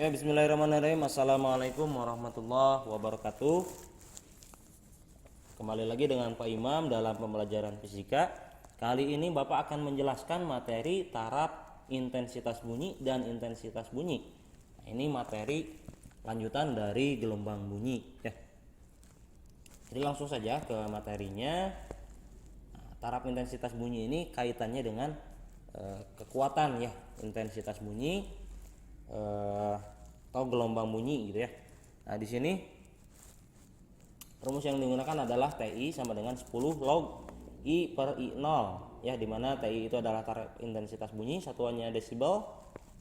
Ya, bismillahirrahmanirrahim. Assalamualaikum warahmatullahi wabarakatuh. Kembali lagi dengan Pak Imam dalam pembelajaran fisika. Kali ini Bapak akan menjelaskan materi taraf intensitas bunyi dan intensitas bunyi. Nah, ini materi lanjutan dari gelombang bunyi ya. Jadi langsung saja ke materinya. Nah, taraf intensitas bunyi ini kaitannya dengan kekuatan ya, intensitas bunyi atau gelombang bunyi gitu ya. Nah, di sini rumus yang digunakan adalah TI sama dengan 10 log I per I0 ya, dimana TI itu adalah taraf intensitas bunyi, satuannya desibel,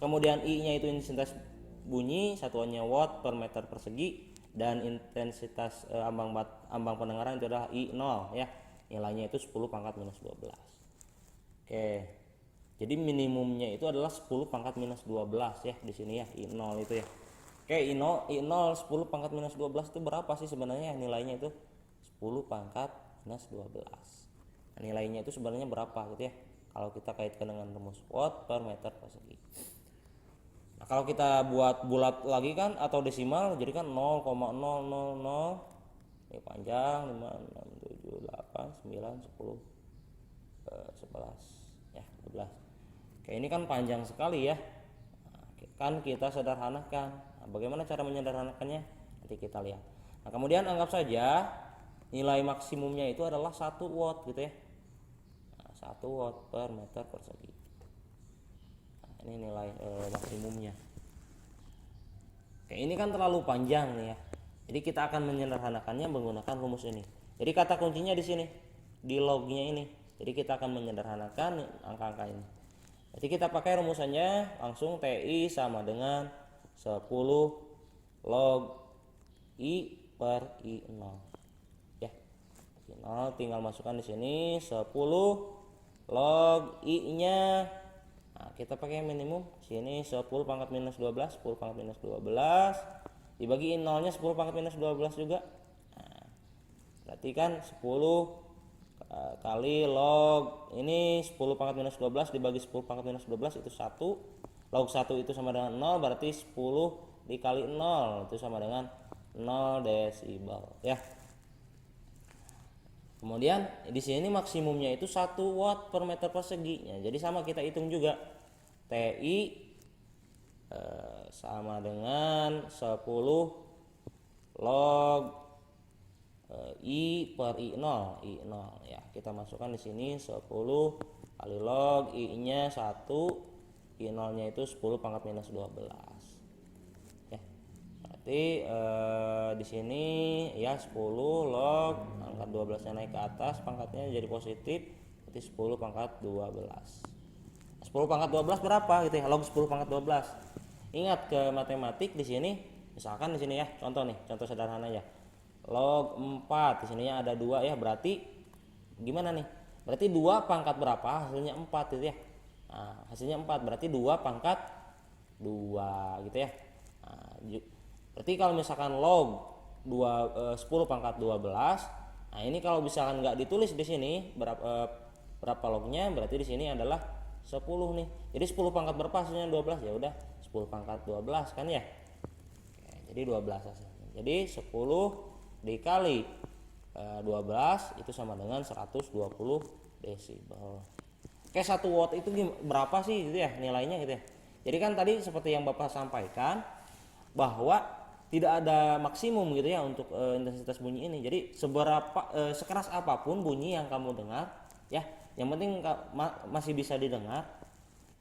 kemudian I nya itu intensitas bunyi, satuannya watt per meter persegi, dan intensitas ambang pendengaran itu adalah I0 ya, nilainya itu 10 pangkat minus 12. Oke, jadi minimumnya itu adalah 10 pangkat minus 12 ya di sini ya, I0 itu ya. Oke, I0 10 pangkat minus 12 itu berapa sih sebenarnya nilainya itu? 10 pangkat minus 12. Nah, nilainya itu sebenarnya berapa gitu ya, kalau kita kaitkan dengan rumus watt per meter persegi. Nah, kalau kita buat bulat lagi kan atau desimal, jadi kan 0,000, ini panjang 5, 6, 7, 8, 9, 10, 11 ya, 12. Oke, ini kan panjang sekali ya. Nah, kan kita sederhanakan. Nah, bagaimana cara menyederhanakannya? Nanti kita lihat. Nah, kemudian anggap saja nilai maksimumnya itu adalah 1 watt gitu ya. Nah, 1 watt per meter persegi. Nah, ini nilai maksimumnya. Oke, ini kan terlalu panjang nih ya. Jadi kita akan menyederhanakannya menggunakan rumus ini. Jadi kata kuncinya di sini, di lognya ini. Jadi kita akan menyederhanakan angka-angka ini. Jadi kita pakai rumusannya langsung TI sama dengan 10 log I per I0 ya. I0 tinggal masukkan di sini 10 log I nya. Nah, kita pakai minimum sini 10 pangkat minus 12, 10 pangkat minus 12 dibagi I0 nya 10 pangkat minus 12 juga. Nah, berarti kan 10 kali log ini 10 pangkat minus 12 dibagi 10 pangkat minus 12 itu 1. Log 1 itu sama dengan 0, berarti 10 dikali 0 itu sama dengan 0 desibel ya. Kemudian di sini maksimumnya itu 1 watt per meter persegi. Jadi sama kita hitung juga. TI sama dengan 10 log I per I0 ya. Kita masukkan di sini 10 kali log I-nya 1, I0-nya itu 10 pangkat minus 12. Ya. Berarti di sini ya 10 log angka 12-nya naik ke atas, pangkatnya jadi positif, berarti 10 pangkat 12. 10 pangkat 12 berapa gitu ya? Log 10 pangkat 12. Ingat ke matematik di sini, misalkan di sini ya, contoh nih, contoh sederhana ya. Log 4 di sininya ada 2 ya, berarti gimana nih? Berarti 2 pangkat berapa? Hasilnya 4 gitu ya. Nah, hasilnya 4 berarti 2 pangkat 2 gitu ya. Nah, berarti kalau misalkan log 10 pangkat 12, nah ini kalau misalkan nggak ditulis di sini berapa lognya, berarti di sini adalah 10 nih. Jadi 10 pangkat berapa hasilnya? 12, ya udah 10 pangkat 12 kan ya. Oke, jadi 12 hasilnya. Jadi 10 dikali 12 itu sama dengan 120 desibel. Oke, 1 watt itu berapa sih gitu ya nilainya gitu ya. Jadi kan tadi seperti yang Bapak sampaikan bahwa tidak ada maksimum gitu ya untuk intensitas bunyi ini. Jadi seberapa sekeras apapun bunyi yang kamu dengar ya, yang penting masih bisa didengar,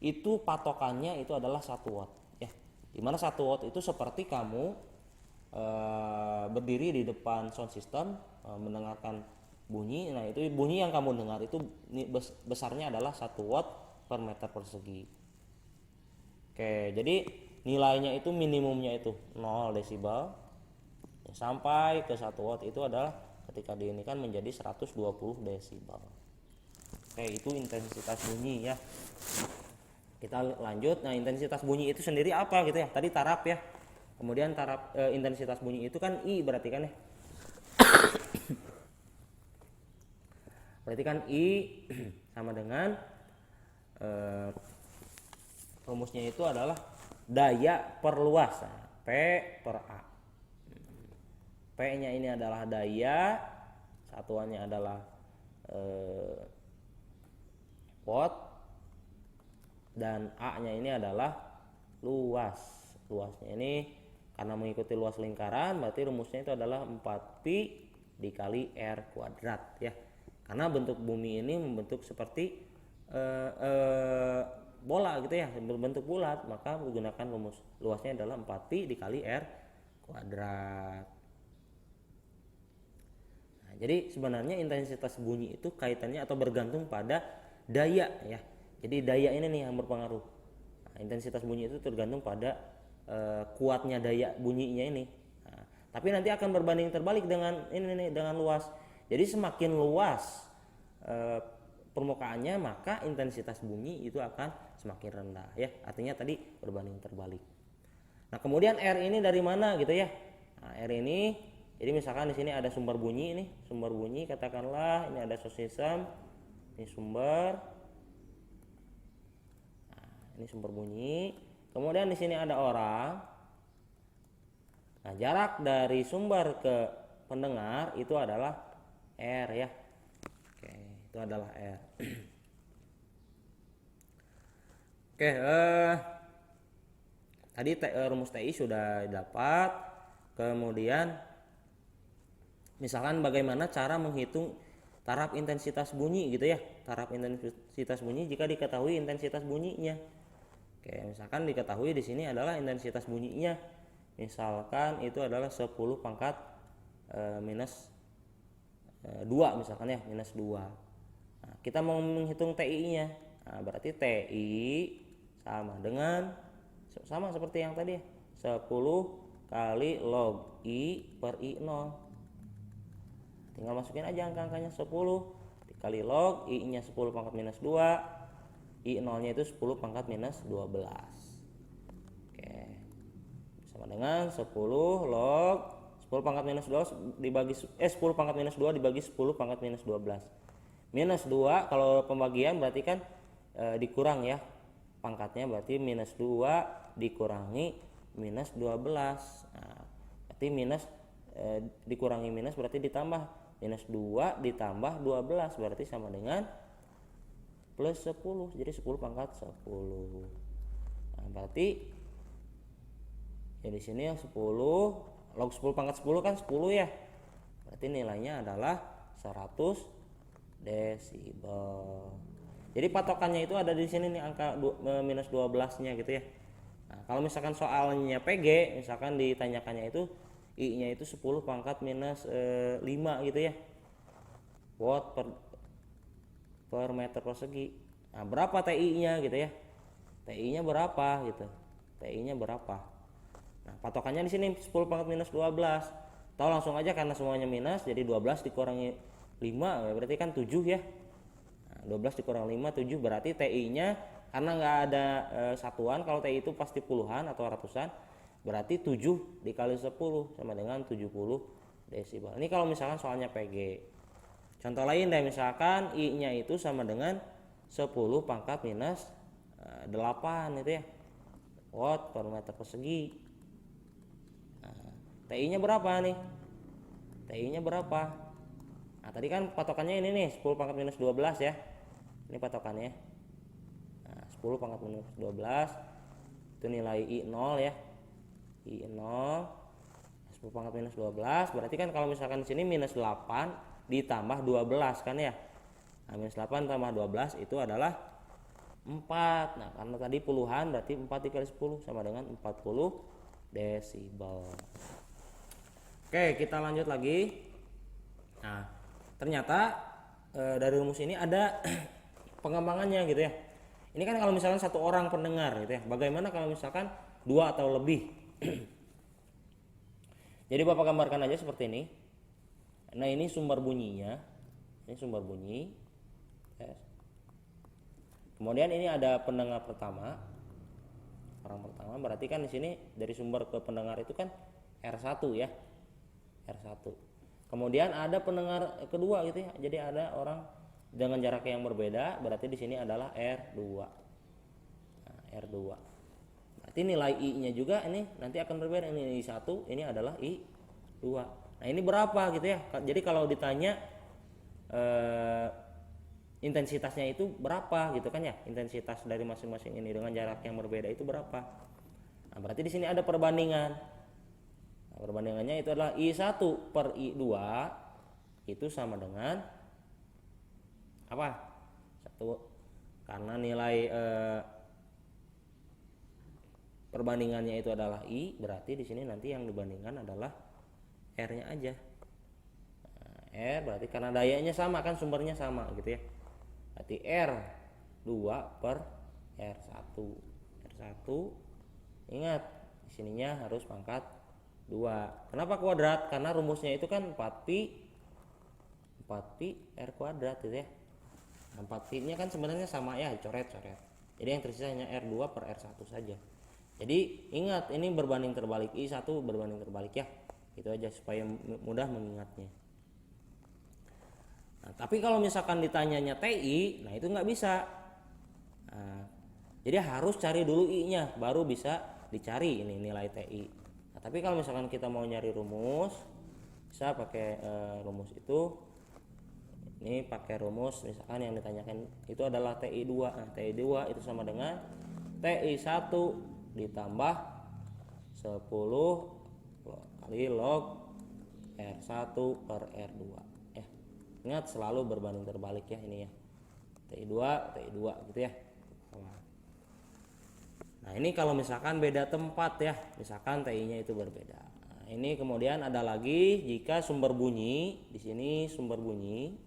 itu patokannya itu adalah 1 watt ya. Dimana 1 watt itu seperti kamu berdiri di depan sound system mendengarkan bunyi. Nah, itu bunyi yang kamu dengar itu besarnya adalah 1 watt per meter persegi. Oke, jadi nilainya itu minimumnya itu 0 desibel sampai ke 1 watt itu adalah ketika diinikan menjadi 120 desibel. Oke, itu intensitas bunyi ya. Kita lanjut. Nah, intensitas bunyi itu sendiri apa gitu ya? Tadi taraf ya. Kemudian taraf intensitas bunyi itu kan I berarti kan ya. Berarti kan I sama dengan rumusnya itu adalah daya perluas. Nah, P per A. P-nya ini adalah daya, satuannya adalah watt, dan A-nya ini adalah luas. Luasnya ini karena mengikuti luas lingkaran, berarti rumusnya itu adalah 4pi dikali R kuadrat ya. Karena bentuk bumi ini membentuk seperti bola gitu ya, berbentuk bulat, maka menggunakan rumus luasnya adalah 4pi dikali R kuadrat. Nah, jadi sebenarnya intensitas bunyi itu kaitannya atau bergantung pada daya ya. Jadi daya ini nih yang berpengaruh. Nah, intensitas bunyi itu tergantung pada kuatnya daya bunyinya ini. Nah, tapi nanti akan berbanding terbalik dengan ini nih, dengan luas. Jadi semakin luas permukaannya, maka intensitas bunyi itu akan semakin rendah ya. Artinya tadi berbanding terbalik. Nah, kemudian R ini dari mana gitu ya? Nah, R ini jadi misalkan di sini ada sumber bunyi, ini sumber bunyi, katakanlah ini ada source system, ini sumber. Nah, ini sumber bunyi. Kemudian di sini ada orang. Nah, jarak dari sumber ke pendengar itu adalah R ya. Oke, itu adalah R. Oke, tadi rumus TI sudah dapat. Kemudian misalkan bagaimana cara menghitung taraf intensitas bunyi gitu ya. Taraf intensitas bunyi jika diketahui intensitas bunyinya. Oke, misalkan diketahui di sini adalah intensitas bunyinya. Misalkan itu adalah 10 pangkat minus 2 misalkan ya, minus 2. Nah, kita mau menghitung TI-nya. Nah, berarti TI sama dengan seperti yang tadi ya. 10 kali log I per I0. Tinggal masukin aja angka-angkanya, 10 dikali log I-nya 10 pangkat minus 2. I0-nya itu 10 pangkat minus 12. Oke. Sama dengan 10 log 10 pangkat minus 12 dibagi 10 pangkat minus 2 dibagi 10 pangkat minus 12. Minus 2 kalau pembagian berarti kan dikurang ya. Pangkatnya berarti minus 2 dikurangi minus 12. Nah, berarti minus dikurangi minus berarti ditambah. Minus 2 ditambah 12 berarti sama dengan plus 10, jadi 10 pangkat 10. Nah, berarti ya di sini yang 10 log 10 pangkat 10 kan 10 ya. Berarti nilainya adalah 100 desibel. Jadi patokannya itu ada di sini nih, angka minus 12-nya gitu ya. Nah, kalau misalkan soalnya PG, misalkan ditanyakannya itu I-nya itu 10 pangkat minus 5 gitu ya. Watt per meter persegi. Nah, berapa TI-nya gitu ya? TI-nya berapa gitu? TI-nya berapa? Nah, patokannya di sini 10 pangkat minus 12. Tahu langsung aja karena semuanya minus, jadi 12 dikurangi 5 berarti kan 7 ya. Nah, 12 dikurang 5 7 berarti TI-nya karena nggak ada satuan, kalau TI itu pasti puluhan atau ratusan. Berarti 7 dikali 10 sama dengan 70 desibel. Ini kalau misalkan soalnya PG. Contoh lain deh, misalkan I-nya itu sama dengan 10 pangkat minus 8 itu ya. Watt per meter persegi. Nah, TI-nya berapa nih? TI-nya berapa? Nah, tadi kan patokannya ini nih 10 pangkat minus 12 ya. Ini patokannya. Nah, 10 pangkat minus 12 itu nilai I0 ya. I0 10 pangkat minus 12 berarti kan kalau misalkan di sini minus 8 ditambah 12 kan ya. Nah, minus 8 tambah 12 itu adalah 4. Nah, karena tadi puluhan berarti 4 dikali 10 sama dengan 40 desibel. Oke, kita lanjut lagi. Nah, ternyata dari rumus ini ada pengembangannya gitu ya. Ini kan kalau misalkan satu orang pendengar gitu ya. Bagaimana kalau misalkan 2 atau lebih? Jadi Bapak gambarkan aja seperti ini. Nah, ini sumber bunyinya. Ini sumber bunyi. Kemudian ini ada pendengar pertama. Orang pertama berarti kan di sini dari sumber ke pendengar itu kan R1 ya. R1. Kemudian ada pendengar kedua gitu ya. Jadi ada orang dengan jarak yang berbeda, berarti di sini adalah R2. Nah, R2. Berarti nilai I-nya juga ini nanti akan berbeda. Ini I1, ini adalah I2. Nah, ini berapa gitu ya. Jadi kalau ditanya intensitasnya itu berapa gitu kan ya. Intensitas dari masing-masing ini dengan jarak yang berbeda itu berapa. Nah, berarti di sini ada perbandingan. Nah, perbandingannya itu adalah I1 per I2 itu sama dengan apa? 1. Karena nilai perbandingannya itu adalah I, berarti di sini nanti yang dibandingkan adalah R-nya aja. Nah, R berarti karena dayanya sama kan, sumbernya sama gitu ya. Berarti R2 per R1. R1 ingat di sininya harus pangkat 2. Kenapa kuadrat? Karena rumusnya itu kan 4pi R kuadrat gitu ya. Nah, 4pi nya kan sebenarnya sama ya, coret-coret. Jadi yang tersisa hanya R2 per R1 saja. Jadi ingat ini berbanding terbalik, I1 berbanding terbalik ya. Itu aja supaya mudah mengingatnya. Nah, tapi kalau misalkan ditanyanya TI, nah itu nggak bisa. Nah, jadi harus cari dulu I-nya, baru bisa dicari ini nilai TI. Nah, tapi kalau misalkan kita mau nyari rumus, bisa pakai rumus itu. Ini pakai rumus misalkan yang ditanyakan itu adalah TI2. Nah, TI2 itu sama dengan TI1 ditambah 10 kali log R1 per R2 ya. Ingat selalu berbanding terbalik ya ini ya. TI2 gitu ya. Nah, ini kalau misalkan beda tempat ya, misalkan TI-nya itu berbeda. Nah, ini kemudian ada lagi jika sumber bunyi, di sini sumber bunyi.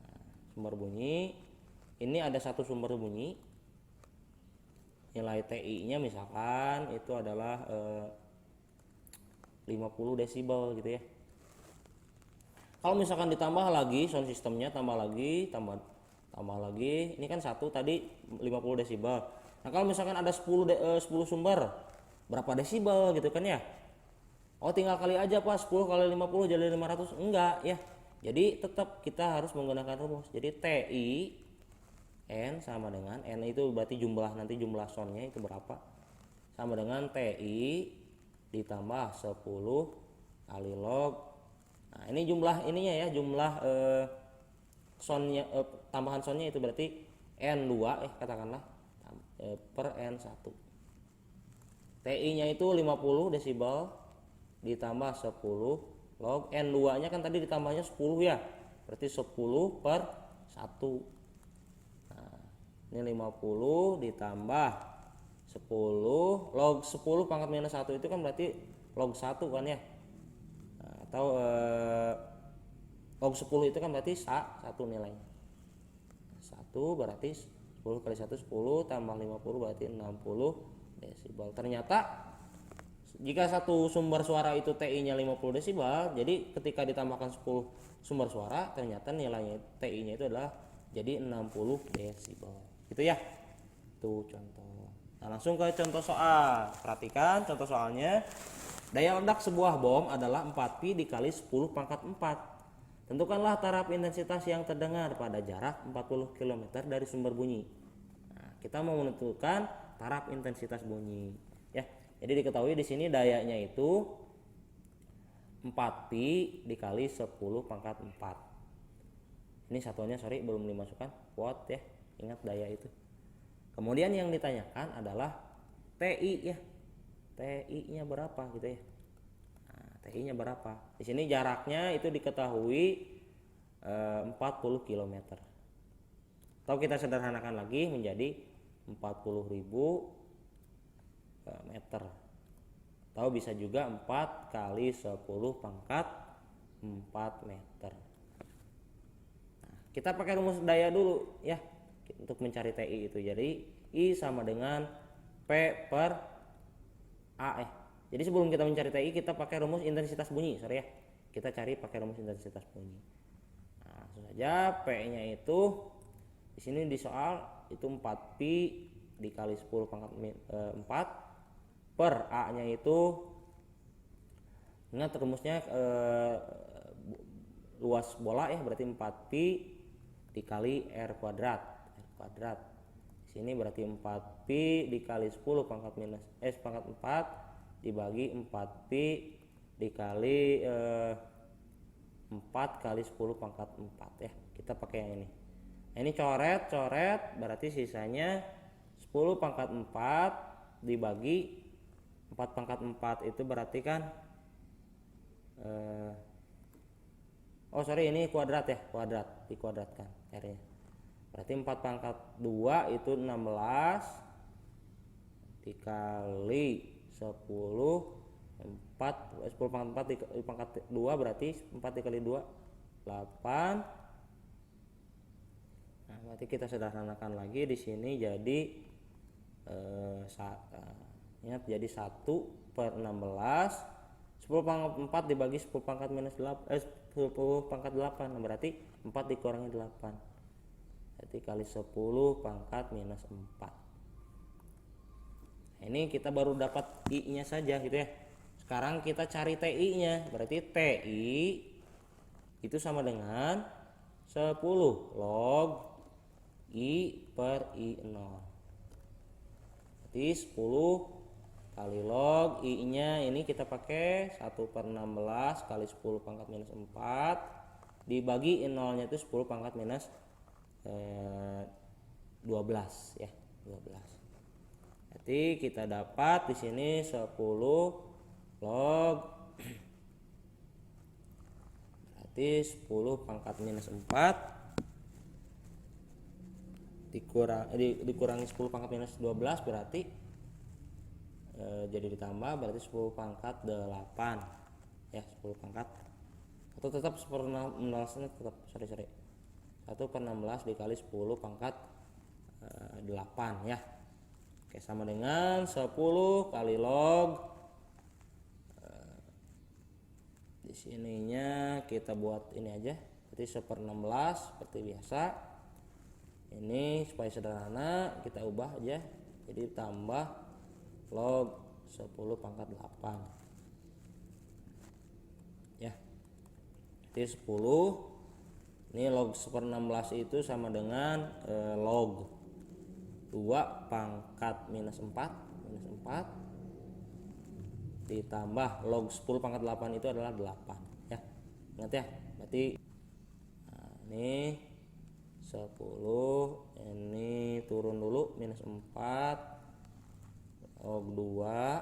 Nah, sumber bunyi ini ada satu sumber bunyi. Nilai TI-nya misalkan itu adalah 50 desibel gitu ya. Kalau misalkan ditambah lagi sound systemnya, tambah lagi, ini kan satu tadi 50 desibel. Nah, kalau misalkan ada 10 sumber, berapa desibel gitu kan ya? Oh, tinggal kali aja Pak, 10 kali 50 jadi 500. Enggak ya. Jadi tetap kita harus menggunakan rumus. Jadi TI N sama dengan N itu berarti nanti jumlah soundnya itu berapa, sama dengan TI ditambah 10 kali log. Nah, ini jumlah ininya ya, jumlah soundnya, tambahan soundnya itu berarti N2 katakanlah per N1. TI nya itu 50 desibel ditambah 10 log N2 nya kan tadi ditambahnya 10 ya, berarti 10 per 1. Ini 50 ditambah 10 log 10 pangkat minus 1 itu kan berarti log 1 kan ya. Nah, atau log 10 itu kan berarti 1 nilainya. 1 berarti 10 kali 1 10 tambah 50 berarti 60 desibel. Ternyata jika satu sumber suara itu TI-nya 50 desibel, jadi ketika ditambahkan 10 sumber suara ternyata nilainya TI-nya itu adalah jadi 60 desibel. Gitu ya. Itu contoh. Nah, langsung ke contoh soal. Perhatikan contoh soalnya. Daya ledak sebuah bom adalah 4pi dikali 10 pangkat 4. Tentukanlah taraf intensitas yang terdengar pada jarak 40 km dari sumber bunyi. Nah, kita mau menentukan taraf intensitas bunyi ya. Jadi diketahui di sini dayanya itu 4pi dikali 10 pangkat 4. Ini satuannya belum dimasukkan, watt ya. Ingat daya itu. Kemudian yang ditanyakan adalah TI ya. TI-nya berapa gitu ya. Nah, TI-nya berapa? Di sini jaraknya itu diketahui 40 km. Atau kita sederhanakan lagi menjadi 40.000 meter. Atau bisa juga 4 kali 10 pangkat 4 meter. Nah, kita pakai rumus daya dulu ya untuk mencari TI itu. Jadi I sama dengan P per A Jadi sebelum kita mencari TI kita pakai rumus intensitas bunyi, ya. Kita cari pakai rumus intensitas bunyi. Nah, langsung saja P-nya itu di sini di soal itu 4pi dikali 10 pangkat 4 per A-nya itu, ingat rumusnya luas bola ya, berarti 4pi dikali R kuadrat. Di Sini berarti 4pi dikali 10 pangkat minus pangkat 4 dibagi 4pi dikali 4 kali 10 pangkat 4 ya. Kita pakai yang ini. Nah, ini coret berarti sisanya 10 pangkat 4 dibagi 4 pangkat 4 itu berarti kan ini kuadrat ya, kuadrat dikuadratkan R-nya. Berarti 4 pangkat 2 itu 16 dikali 10 pangkat 4 di pangkat 2 berarti 4 dikali 2 8. Nah, berarti kita sederhanakan lagi di sini jadi ingat jadi 1/16. 10 pangkat 4 dibagi 10 pangkat minus 8 10 pangkat 8 berarti 4 dikurangi 8 berarti kali 10 pangkat minus 4. Nah, ini kita baru dapat I nya saja gitu ya. Sekarang kita cari TI nya, berarti TI itu sama dengan 10 log I per I0. Berarti 10 kali log I nya ini kita pakai 1/16 kali 10 pangkat minus 4 dibagi 0 nya itu 10 pangkat minus 12 ya, 12. Berarti kita dapat di sini 10 log berarti 10 pangkat minus 4 dikurangi 10 pangkat minus 12 berarti jadi ditambah berarti 10 pangkat 8 ya, 10 pangkat atau tetap 1/16 tetap 1/16 dikali 10 pangkat 8 ya. Oke, sama dengan 10 kali log di sininya kita buat ini aja berarti 1/16 seperti biasa. Ini supaya sederhana kita ubah aja jadi tambah log 10 pangkat 8 ya. Jadi 10 ini log 1/16 itu sama dengan log 2 pangkat minus 4 ditambah log 10 pangkat 8 itu adalah 8 ya. Ingat ya, berarti ini 10 ini turun dulu minus 4 log 2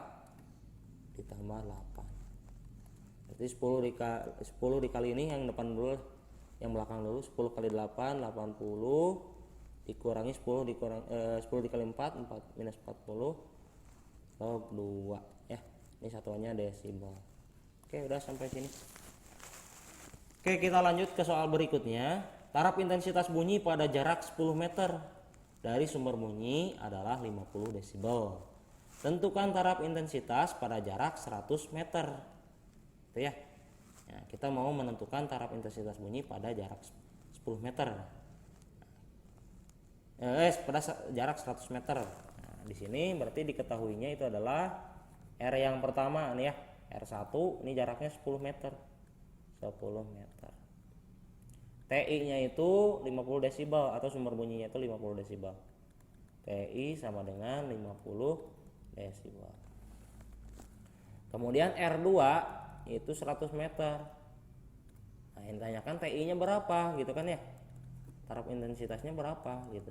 ditambah 8. Berarti 10 dikali ini yang depan dulu, yang belakang dulu. 10 kali 8 80 dikurangi 10 dikali 4 minus 40 log 2 ya. Ini satuannya desibel. Oke, udah sampai sini. Oke, kita lanjut ke soal berikutnya. Taraf intensitas bunyi pada jarak 10 meter dari sumber bunyi adalah 50 desibel. Tentukan taraf intensitas pada jarak 100 meter. Itu ya. Nah, kita mau menentukan taraf intensitas bunyi pada jarak 10 meter. Pada jarak 100 meter. Nah, di sini berarti diketahuinya itu adalah R yang pertama nih ya, R1 ini jaraknya 10 meter. 10 meter. TI-nya itu 50 desibel atau sumber bunyinya itu 50 desibel. TI sama dengan 50 desibel. Kemudian R2 itu 100 meter. Nah, yang ditanyakan TI-nya berapa gitu kan ya. Taraf intensitasnya berapa gitu.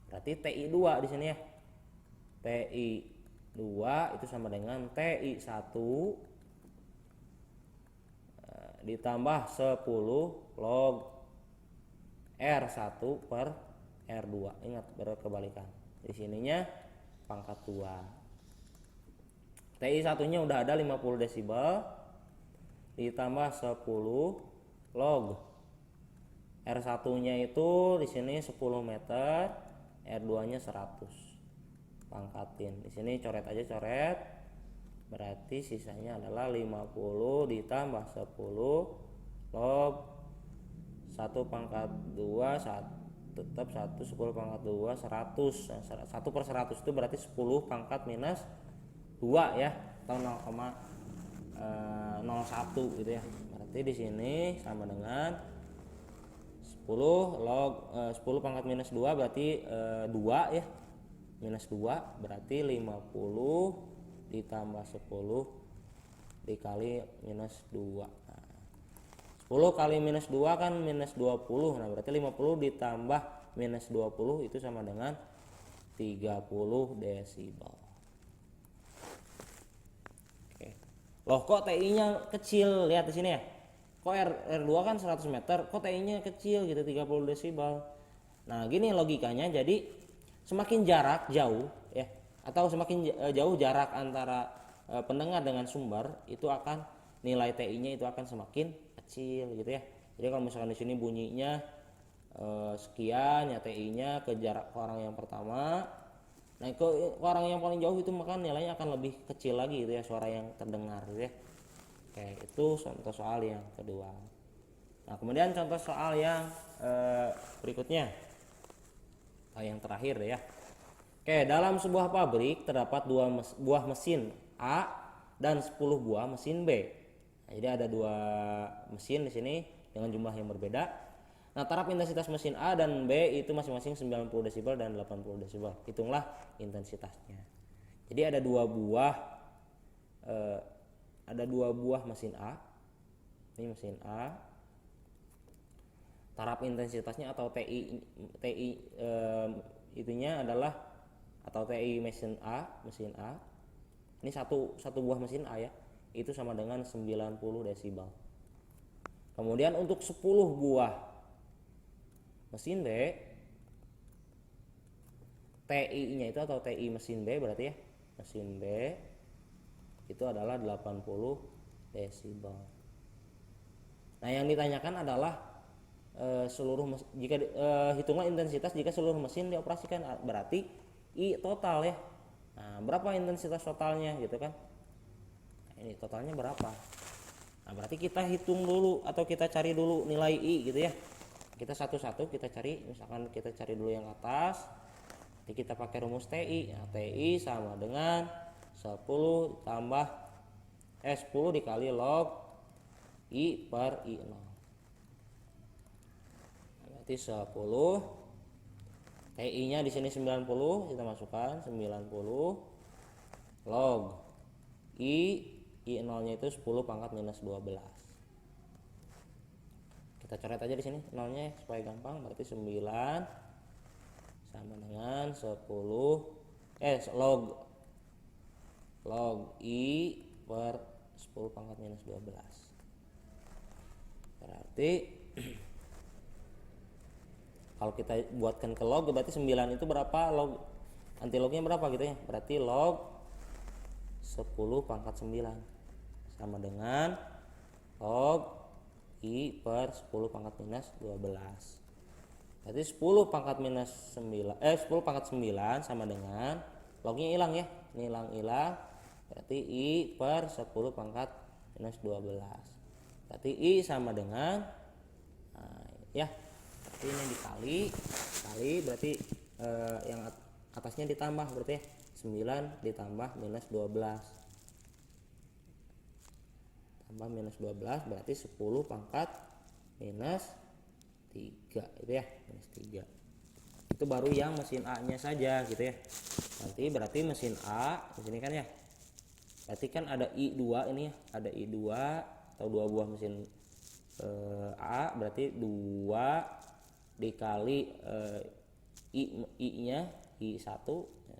Berarti TI2 di sini ya. TI2 itu sama dengan TI1 ditambah 10 log R1 per R2. Ingat berkebalikan. Di sininya pangkat 2. TI1-nya udah ada 50 desibel ditambah 10 log R1-nya itu di sini 10 meter, R2-nya 100. Pangkatin. Di sini coret aja coret. Berarti sisanya adalah 50 ditambah 10 log 1 pangkat 2 tetap 1 10 pangkat 2 100. 1 per 100 itu berarti 10 pangkat minus 2 ya, atau 0,01 gitu ya. Berarti di sini sama dengan 10 10 log 10 pangkat minus 2 berarti 2 ya. Minus 2 berarti 50 ditambah 10 dikali minus 2. Nah, 10 kali minus 2 kan minus 20. Nah, berarti 50 ditambah minus 20 itu sama dengan 30 desibel. Oke. Loh, kok TI-nya kecil? Lihat di sini ya. Kok R2 kan 100 meter, kok TI-nya kecil gitu 30 desibel. Nah, gini logikanya. Jadi semakin jarak jauh ya, atau semakin jauh jarak antara pendengar dengan sumber, itu akan nilai TI-nya itu akan semakin kecil gitu ya. Jadi kalau misalkan di sini bunyinya sekian ya TI-nya ke jarak ke orang yang pertama, nah ke orang yang paling jauh itu maka nilainya akan lebih kecil lagi gitu ya, suara yang terdengar gitu ya. Oke, itu contoh soal yang kedua. Nah, kemudian contoh soal yang berikutnya, yang terakhir ya. Oke, dalam sebuah pabrik terdapat 2 buah mesin A dan 10 buah mesin B. Nah, jadi ada 2 mesin di sini dengan jumlah yang berbeda. Nah, taraf intensitas mesin A dan B itu masing-masing 90 desibel dan 80 desibel. Hitunglah intensitasnya. Jadi ada 2 buah mesin A. Ini mesin A. Taraf intensitasnya atau TI itunya adalah, atau TI mesin A. Ini satu buah mesin A ya. Itu sama dengan 90 desibel. Kemudian untuk 10 buah mesin B, TI-nya itu atau TI mesin B berarti ya. Mesin B itu adalah 80 desibel. Nah, yang ditanyakan adalah hitunglah intensitas jika seluruh mesin dioperasikan, berarti I total ya. Nah, berapa intensitas totalnya gitu kan? Nah, ini totalnya berapa? Nah, berarti kita hitung dulu atau kita cari dulu nilai I gitu ya. Kita satu-satu kita cari, misalkan kita cari dulu yang atas. Nanti kita pakai rumus TI. Nah, TI sama dengan 10 dikali log I per I0. Berarti 10, TI-nya di sini 90, kita masukkan 90 log I0-nya itu 10 pangkat minus 12. Kita coret aja di sini nolnya supaya gampang. Berarti 9 sama dengan 10 log I per 10 pangkat minus 12. Berarti kalau kita buatkan ke log, berarti 9 itu berapa, log antilognya berapa gitu ya. Berarti log 10 pangkat 9 sama dengan log I per 10 pangkat minus 12. Berarti 10 pangkat minus 9 10 pangkat 9 sama dengan lognya hilang ya. Ini hilang. Berarti I per 10 pangkat minus 12. Berarti I sama dengan ya, ini dikali berarti yang atasnya ditambah berarti ya, 9 ditambah minus 12 tambah minus 12 berarti 10 pangkat minus 3 itu ya, minus 3. Itu baru yang mesin A nya saja gitu ya. Nanti berarti mesin A di sini kan ya, berarti kan ada I2 ini ya, ada I2 atau 2 buah mesin A, berarti 2 dikali I nya I1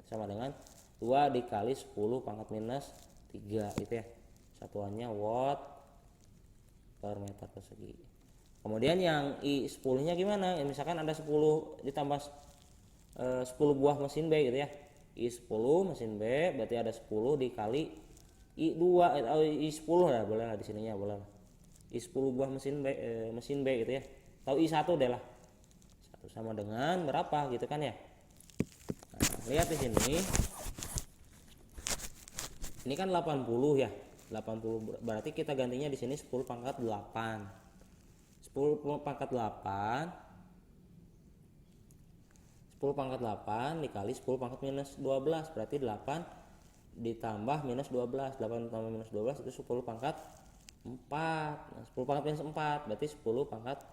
sama dengan 2 dikali 10 pangkat minus 3 itu ya, satuannya watt per meter persegi. Kemudian yang I10 nya gimana ya, misalkan ada 10 ditambah 10 buah mesin B gitu ya, I10 mesin B berarti ada 10 dikali I2 atau I10 lah, boleh lah di sininya, boleh lah I10 buah mesin B gitu ya, atau I1 deh lah, sama dengan berapa gitu kan ya. Nah, lihat di sini ini kan 80 ya, 80 berarti kita gantinya di sini 10 pangkat 8 pangkat 8 dikali 10 pangkat minus 12 berarti 8 ditambah minus 12, 8 ditambah minus 12 itu 10 pangkat 4. Nah, 10 pangkat minus 4 berarti 10 pangkat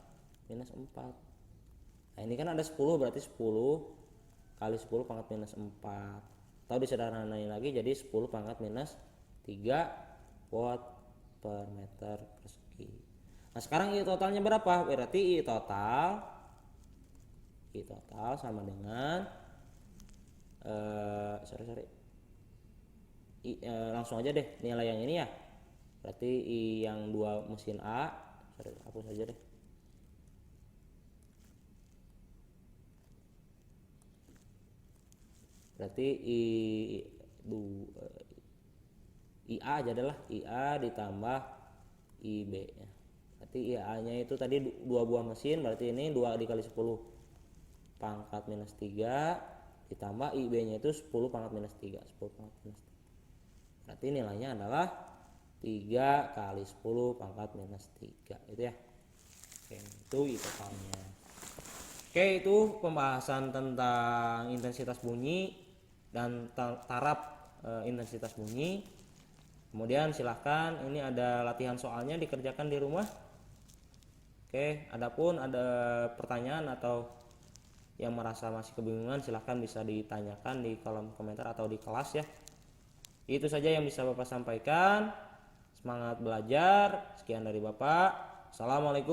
minus 4. Nah ini kan ada 10, berarti 10 kali 10 pangkat minus 4, atau disederhanain lagi jadi 10 pangkat minus 3 watt per meter persegi. Nah sekarang I totalnya berapa? Berarti I total sama dengan langsung aja deh nilai yang ini ya. Berarti I yang 2 mesin A, hapus aja deh. Berarti IA aja adalah IA ditambah IB ya. Berarti IA nya itu tadi 2 buah mesin, berarti ini 2 dikali 10 pangkat minus 3 ditambah IB nya itu 10 pangkat minus 3, 10 pangkat minus 3. Berarti nilainya adalah 3 kali 10 pangkat minus 3 itu ya. Oke, itu I totalnya. Oke, itu pembahasan tentang intensitas bunyi dan taraf intensitas bunyi. Kemudian silahkan ini ada latihan soalnya dikerjakan di rumah. Oke, adapun ada pertanyaan atau yang merasa masih kebingungan silahkan bisa ditanyakan di kolom komentar atau di kelas ya. Itu saja yang bisa Bapak sampaikan. Semangat belajar. Sekian dari Bapak. Assalamualaikum.